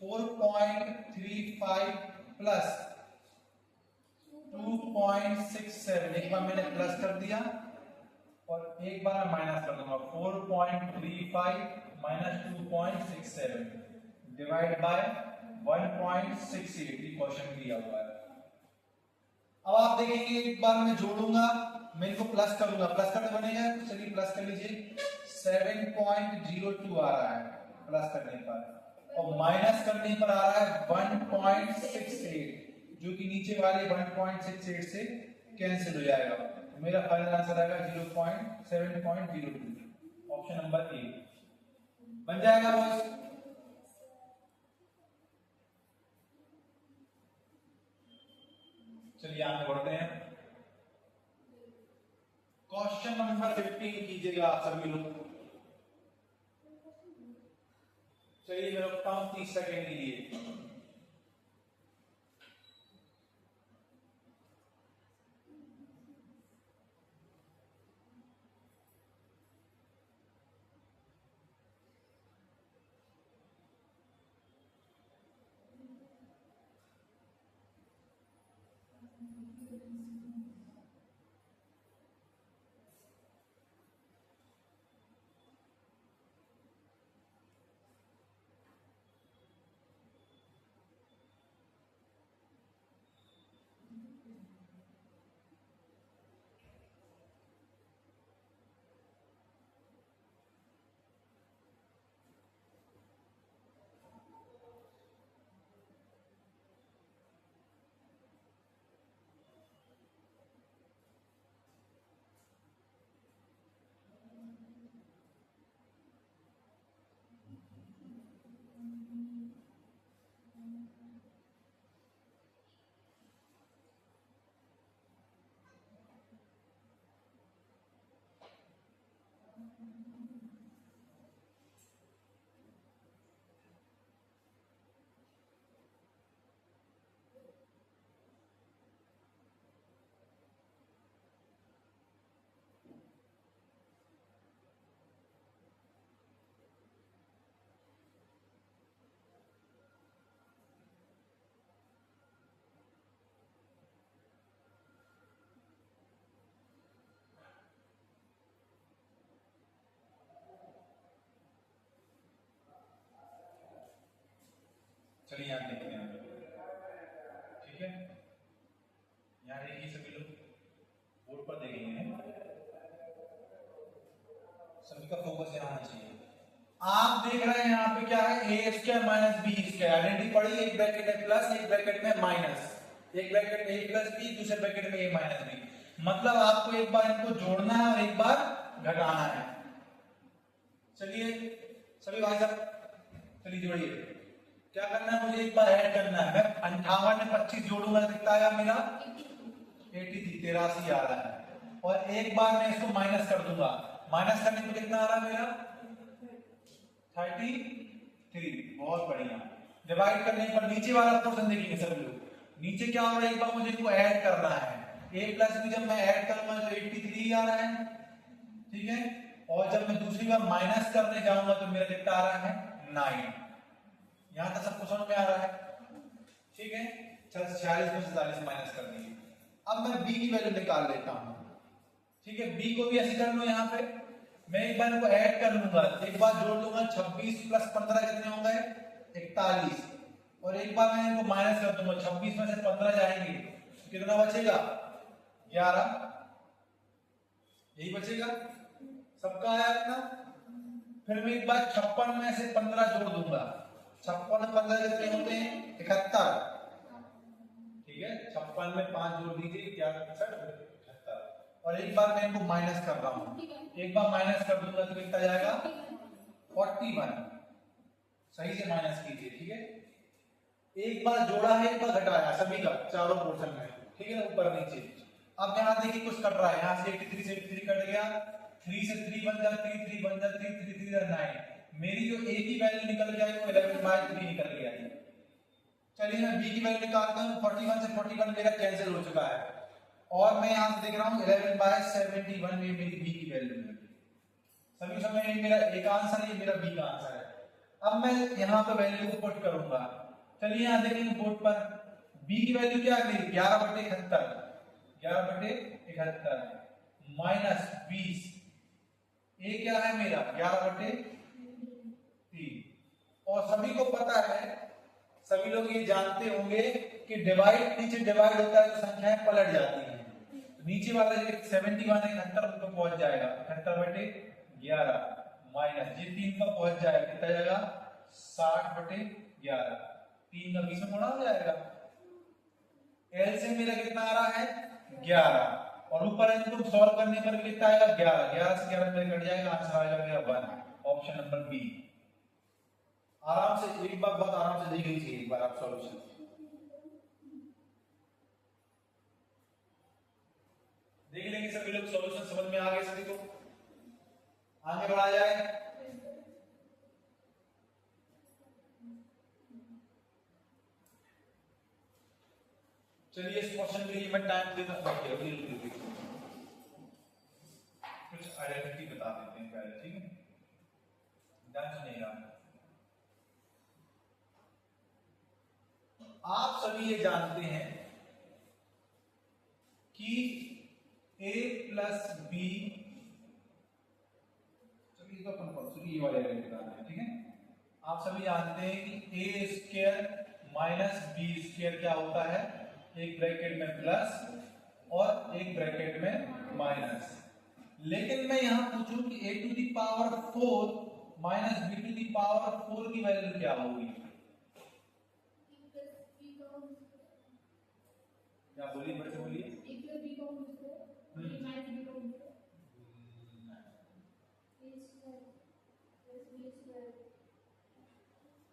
4.35 प्लस 2.67, एक बार मैंने प्लस कर दिया और एक बार मैं माइनस कर दूंगा। 4.35 माइनस 2.67 डिवाइड बाय 1.68, ये क्वेश्चन दिया हुआ है। अब आप देखेंगे एक बार मैं जोड़ूंगा, मैं इनको प्लस करूंगा, प्लस करने बनेगा, तो चलिए प्लस कर लीजिए। 7.02 आ रहा है प्लस करने पर, और माइनस करने पर आ रहा है 1.68, जो कि नीचे वाले 1.68 से कैंसिल हो जाएगा। मेरा फाइनल आंसर आएगा 7.02। ऑप्शन नंबर ए बन जाएगा बॉयज। चलिए आगे बढ़ते हैं। क्वेश्चन नंबर 15 कीजिएगा आप सभी लोग। चलिए मैं रुकता हूं 30 सेकेंड के लिए। देखेंगे, सभी का फोकस यहाँ आना चाहिए। आप देख रहे हैं यहाँ पे क्या है, a square minus B square, identity पड़ी, एक ब्रैकेट में प्लस, एक ब्रैकेट में माइनस, एक ब्रैकेट में ए प्लस बी, दूसरे ब्रैकेट में ए माइनस बी। मतलब आपको एक बार इनको जोड़ना है और एक बार घटाना है। चलिए सभी भाई साहब, चलिए जोड़िए। क्या करना है, मुझे एक बार ऐड करना है। मैं 58 में 25 जोड़ूंगा, कितना आया मेरा 83 आ रहा है। और एक बार मैं इसको माइनस कर दूंगा, माइनस करने पे कितना आ रहा है मेरा 33। बहुत बढ़िया। डिवाइड करने पर नीचे वाला पोर्शन देखेंगे सभी लोग, नीचे क्या हो रहा है, एक बार मुझे इनको ऐड करना है। a प्लस बी जब मैं ऐड करूंगा तो 83 आ रहा है, ठीक है। और जब मैं दूसरी बार माइनस करने जाऊंगा तो मेरा कितना आ रहा है 9। यहां तक सबको समझ में आ रहा है, ठीक है। चल 46 में 47 माइनस कर दिए। अब मैं b की वैल्यू निकाल लेता हूं, ठीक है। b को भी ऐसे कर लो, यहाँ पे मैं एक बार इनको ऐड कर लूंगा, एक बार जोड़ लूंगा, 26 प्लस 15 कितने हो गए 41। और एक बार मैं इनको माइनस कर दूंगा, 26 में से 15 जाएंगे, कितना बचेगा 11, यही बचेगा। सबका आया इतना। फिर मैं एक बार 56 में से 15 जोड़ दूंगा, 56 में 15 कितने होते हैं 71, ठीक है। 56 में 5 जोड़ दीजिए, क्या 71। और एक बार मैं इनको माइनस कर रहा हूं, एक बार माइनस कर दूंगा तो कितना जाएगा 41। सही से माइनस कीजिए, ठीक है। एक बार जोड़ा है, एक बार घटाया, सभी का चारों पोर्शन में, ठीक है ना, ऊपर नीचे। अब यहाँ देखिए कुछ कट रहा है, यहाँ से 83 से 83 कट गया, 3 से 3 बन जाए 3, 3 बन जाए 3, 3 3 9। मेरी जो a की वैल्यू निकल के आई वो 11/3 निकल के आई। चलिए मैं b की वैल्यू निकालता हूँ, 41 से 41 मेरा कैंसिल हो चुका है। और मैं यहाँ से देख रहा हूँ 11/71 में मेरी b की वैल्यू है। सभी समय मेरा a का आंसर है, मेरा b का आंसर है। अब मैं यहाँ पे वैल्यू को पुट करूंगा। चलिए यहाँ देखेंगे बोर्ड पर b की वैल्यू क्या है, 11/71, 11/71 माइनस 20, a क्या है मेरा 11/3। और सभी को पता है, सभी लोग ये जानते होंगे कि डिवाइड, नीचे डिवाइड होता है तो संख्याएं पलट जाती हैं। नीचे वाला जो 71 है 71 पर पहुंच जाएगा, 71/11 माइनस ये 3 पर पहुंच जाएगा, कितना जाएगा 60/11, 3 का 20 में गुणा हो जाएगा। एल से मेरा कितना आ रहा है 11, और ऊपर इनको सॉल्व करने पर कितना आएगा 11, 11 से 11 में कट जाएगा, आंसर आ जाएगा 1, ऑप्शन नंबर बी। आराम से एक बार, बहुत आराम से देख लीजिए एक बार आप सॉल्यूशन, देख लेंगे सभी लोग, सॉल्यूशन समझ में आ गए सभी को, आगे बढ़ा जाए। चलिए इस क्वेश्चन के लिए मैं टाइम देता हूं, कुछ आइडेंटिटी बता देते हैं पहले, ठीक है, ध्यान सुनिएगा। आप सभी ये जानते हैं कि a प्लस बी, चलिए तो अपन ये वाले बताना है, ठीक है। आप सभी जानते हैं कि a square minus B square क्या होता है, एक ब्रैकेट में प्लस और एक ब्रैकेट में माइनस। लेकिन मैं यहां पूछूं कि a to the power 4 minus b to the power 4 की वैल्यू क्या होगी, क्या बोलिए बच्चे बोलिए।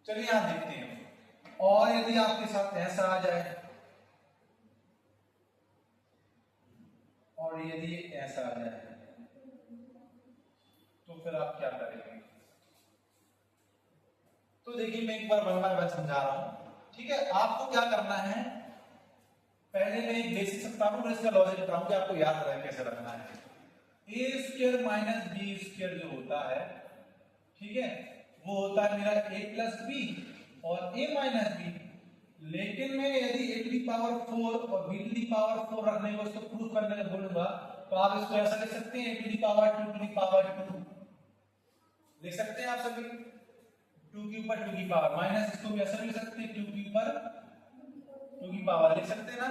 चलिए यहां देखते हैं, और यदि आपके साथ ऐसा आ जाए और यदि ऐसा आ जाए तो फिर आप क्या करेंगे। तो देखिए मैं एक बार वन बाय वन समझा रहा हूं, ठीक है। आपको क्या करना है, पहले मैं एक बेसिक समझाऊं और इसका लॉजिक बताऊं कि आपको याद रहे कैसे रखना है। a square minus B square जो होता है, ठीक है, वो होता है मेरा a प्लस बी और a माइनस बी। लेकिन मैं यदि a टू दी पावर 4 और b टू दी पावर 4 रखने को, इसको प्रूव करने को बोलूंगा, तो आप इसको ऐसा लिख सकते हैं a to the power 2 to the power 2 लिख सकते हैं आप सभी, 2 के ऊपर 2 की पावर, माइनस इसको भी ऐसा लिख सकते हैं 2 के ऊपर 2 की पावर लिख सकते हैं ना।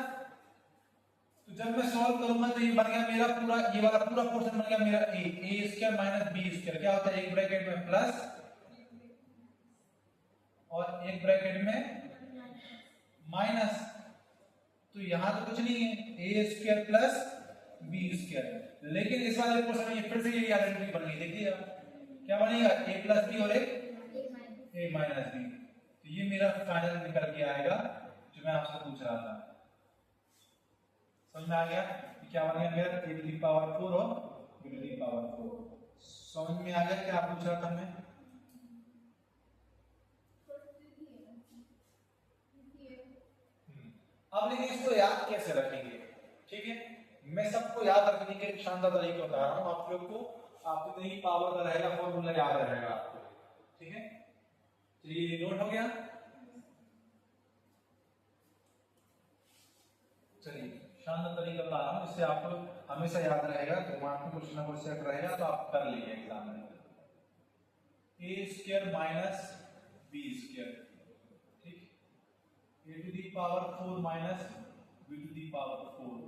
तो जब मैं सॉल्व करूंगा तो ये बन गया मेरा पूरा, ये वाला पूरा पोर्शन बन गया मेरा ए स्क्वायर माइनस बी स्क्वायर। क्या होता है, एक ब्रैकेट में प्लस और एक ब्रैकेट में माइनस। तो यहां तो कुछ नहीं है, a square plus B square. लेकिन इस वाले पोर्शन में ये फिर से ये आइडेंटिटी बन गई। देखिए अब क्या बनेगा, ए प्लस बी और एक ए माइनस बी। तो ये मेरा फाइनल निकल के आएगा जो मैं आपसे पूछ रहा था। समझ में आ गया कि क्या बन गया मेरा, ए टू द पावर 4 और बी टू द पावर 4। समझ में आ गया क्या पूछ रहा था मैं? अब लेकिन इसको याद कैसे रखेंगे, ठीक है। मैं सबको याद रखने के एक शानदार तरीके बता रहा हूं आप लोग को। आपको कितनी पावर का रहेगा फॉर्मूला याद रहेगा आपको, ठीक है। चलिए नोट हो गया। चलिए शानदार तरीका बता रहा हूं, इससे आपको हमेशा याद रहेगा, दिमाग में कुछ ना कुछ सेट रहेगा तो आप कर लेंगे एग्जाम में। A square minus B square, ठीक, a to the power 4 minus b to the power 4,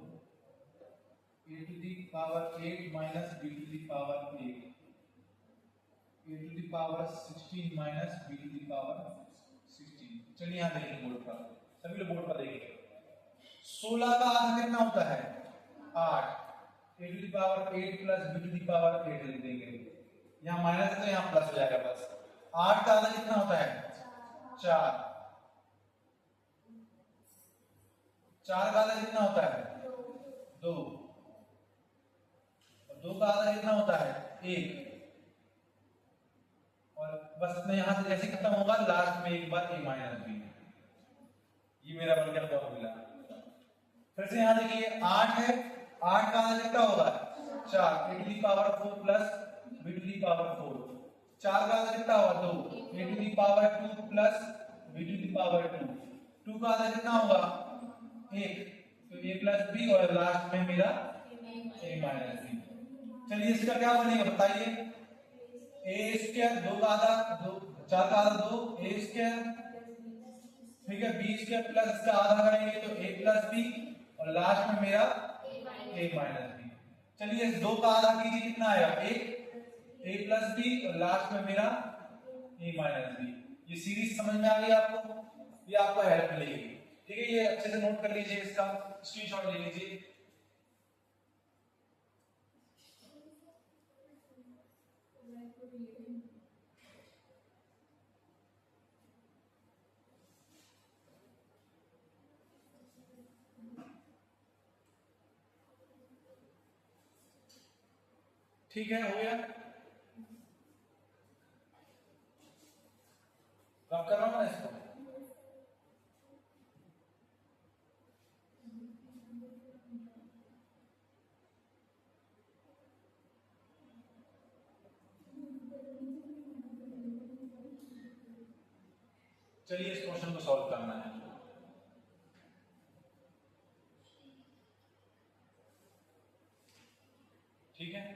a to the power 8 minus b to the power 8, a to the power 16 minus b to the power 16। चलिए यहां देखेंगे board पर, सभी लोग board पर देखेंगे। 16 का आधा कितना होता है, 8, a to the power 8 plus b to the power 8 लिख देंगे। यहाँ माइनस है तो यहाँ प्लस हो जाएगा बस। 8 का आधा कितना होता है, 4, 4 का आधा कितना होता है, 2, और 2 का आधा कितना होता है, 1। और बस इतना, यहां से जैसे खत्म होगा लास्ट में एक बार ए माइनस बी। ये मेरा बन गया फॉर्मूला। फिर से यहां देखिए 8 है, 8 का आधा कितना होगा, 4, a to the power 4 plus b to the power 4। 4 का आधा कितना होगा, 2, a to the power 2 plus b to the power 2। 2 का आधा कितना होगा, 1, तो ए प्लस बी और लास्ट में मेरा ए माइनस बी। चलिए इसका क्या बनेगा बताइए, ए स्क्वायर 2 का आधा 2, 4 का आधा 2, ए स्क्वायर, ठीक है, बी स्क्वायर प्लस इसका आधा करेंगे तो ए प्लस बी और लास्ट में मेरा ए माइनस बी। चलिए इस 2 का आधा कीजिए, कितना आया, 1, ए प्लस बी और लास्ट में मेरा ए माइनस बी। ये सीरीज समझ में आ गई आपको, ये आपको हेल्प मिलेगी, ठीक है। ये अच्छे से नोट कर लीजिए, इसका स्क्रीनशॉट ले लीजिए। ठीक है, हो गया। रब कर रहा हूं ना इसको। चलिए इस क्वेश्चन को सॉल्व करना है। ठीक है,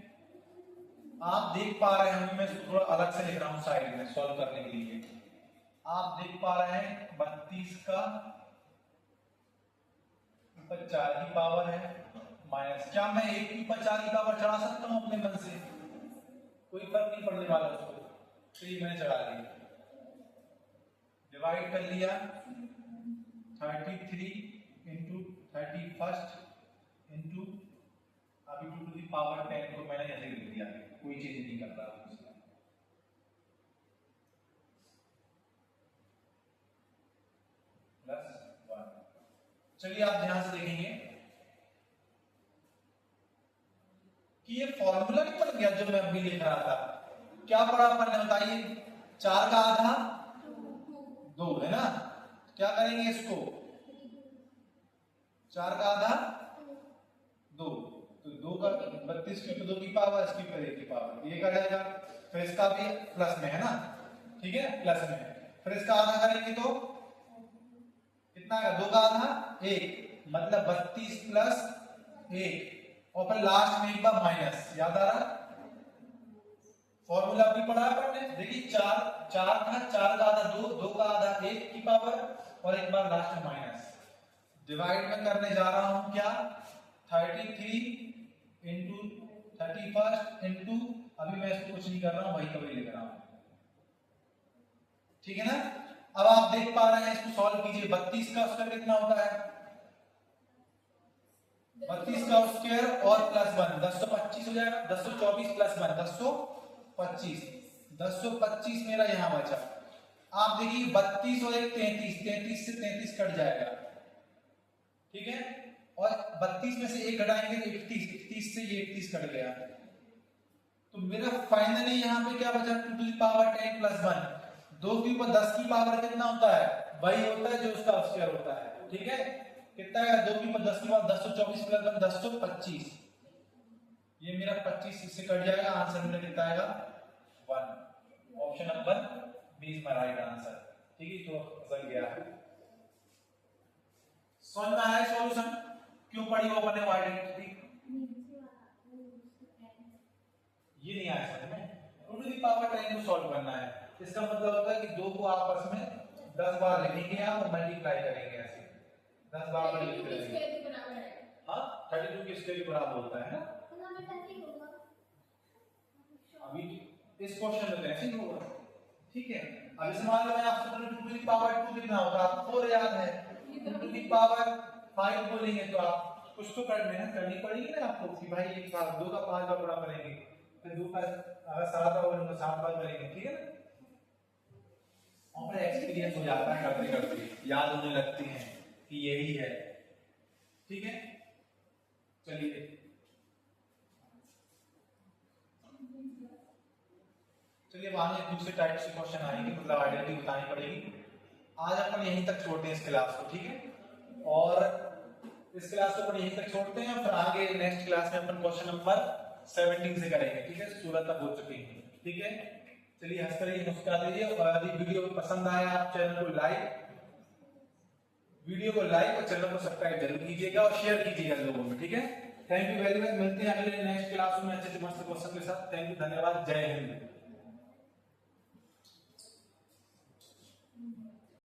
आप देख पा रहे हैं, मैं थोड़ा अलग से लिख रहा हूं साइड में सॉल्व करने के लिए। आप देख पा रहे हैं 32 का ऊपर 4 की पावर है माइनस, क्या मैं 1 की ऊपर 4 की पावर चढ़ा सकता हूं अपने मन से? कोई फर्क नहीं पड़ने वाला उसको, तो ये मैंने चढ़ा दिया। डिवाइड कर लिया 33 इंटू 31 इंटू अभी 2 टू दी पावर 10 को मैंने ऐसे लिख दिया, कोई चीज नहीं कर रहा हूं उसमें। प्लस 1। चलिए आप ध्यान से देखेंगे कि ये फॉर्मूला नहीं बन गया जो मैं अभी लिख रहा था। क्या पढ़ा अपन ने बताइए, 4 का आधा 2 है ना, क्या करेंगे इसको, 4 का आधा 2, तो 2 का 32 की ऊपर 2 की पावर, इसकी ऊपर 1 की पावर, ये क्या जाएगा, फिर इसका भी प्लस में है ना, ठीक है, प्लस में। फिर इसका आधा करेंगे तो कितना आएगा, 2 का आधा 1, मतलब 32 प्लस 1, और फिर लास्ट में एक बार माइनस। याद आ रहा, फॉर्मूला भी पढ़ा है आपने, देखिए 4 था, 4 का आधा 2, 2 का आधा 1 की पावर और एक बार लास्ट में माइनस। डिवाइड में करने जा रहा हूं क्या, 33 इंटू 31 इंटू, अभी मैं इसको कुछ नहीं कर रहा हूं, वही कभी लिख रहा हूं, ठीक है ना। अब आप देख पा रहे हैं, इसको सॉल्व कीजिए। 32 का स्क्वायर कितना होता है? 32 का स्क्वायर और प्लस 1 1025 हो जाएगा। 1024 प्लस 1 1025, 1025 मेरा यहां बचा। आप देखिए 32 और एक 33, 33 से 33 कट जाएगा, ठीक है। और 32 में से एक घटाएंगे 31, 31 से ये 31 कट गया, तो मेरा फाइनली यहां पे क्या बचा? 2 टू द पावर 10 प्लस 1। 2 के ऊपर 10 की पावर कितना होता है? वही होता है जो उसका स्क्वायर होता है, ठीक है। कितना है? 2 के ऊपर 10 की पावर 1024 प्लस 1 1025, ये मेरा 25 इससे कट जाएगा। आंसर मेरा कितना आएगा? 1। Option number B is my right answer, ठीक है। तो फंस गया है। समझ में आया सॉल्यूशन? क्यों पढ़ी वो अपने आइडेंटिटी? ये नहीं आया समझ में। 2 टू द पावर 10 को सॉल्व करना है, इसका मतलब होता है कि दो को आपस में 10 बार लिखेंगे आप और मल्टीप्लाई करेंगे, ऐसे 10 बार मल्टीप्लाई करेंगे। हाँ 32 के स्क्वायर के बराबर होता है ना। अभी इस क्वेश्चन में कैसे होगा, ठीक है। अब इस मान लो मैं आपसे 2 टू द पावर 2 कितना होगा? आपको 4 याद है। 2 टू द पावर 5 बोलेंगे तो आप कुछ तो मेहनत करनी पड़ेगी ना आपको कि भाई एक बार 2 का 5 बार गुणा करेंगे, फिर 2 का अगर 7 बार बोलेंगे 7 बार करेंगे, ठीक है ना। और एक्सपीरियंस हो जाता है, करते करते याद होने लगती हैं कि यही है, ठीक है। चलिए वहां एक दूसरे टाइप से क्वेश्चन आएंगे, मतलब आइडेंटिटी बतानी पड़ेगी। आज अपन यहीं तक छोड़ते हैं इस क्लास को, ठीक है। और इस क्लास को अपन यहीं तक छोड़ते हैं, फिर आगे नेक्स्ट क्लास में अपन क्वेश्चन नंबर 17 से करेंगे, ठीक है। 16 तक हो चुके हैं, ठीक है। चलिए हंस कर ये मुस्कुरा दीजिए। और यदि वीडियो पसंद आया आप चैनल को लाइक, वीडियो को लाइक और चैनल को सब्सक्राइब जरूर कीजिएगा और शेयर कीजिएगा लोगों में, ठीक है। Thank you very much. मिलते हैं अगले नेक्स्ट क्लास में अच्छे से मस्त क्वेश्चन के साथ। थैंक यू, धन्यवाद, जय हिंद।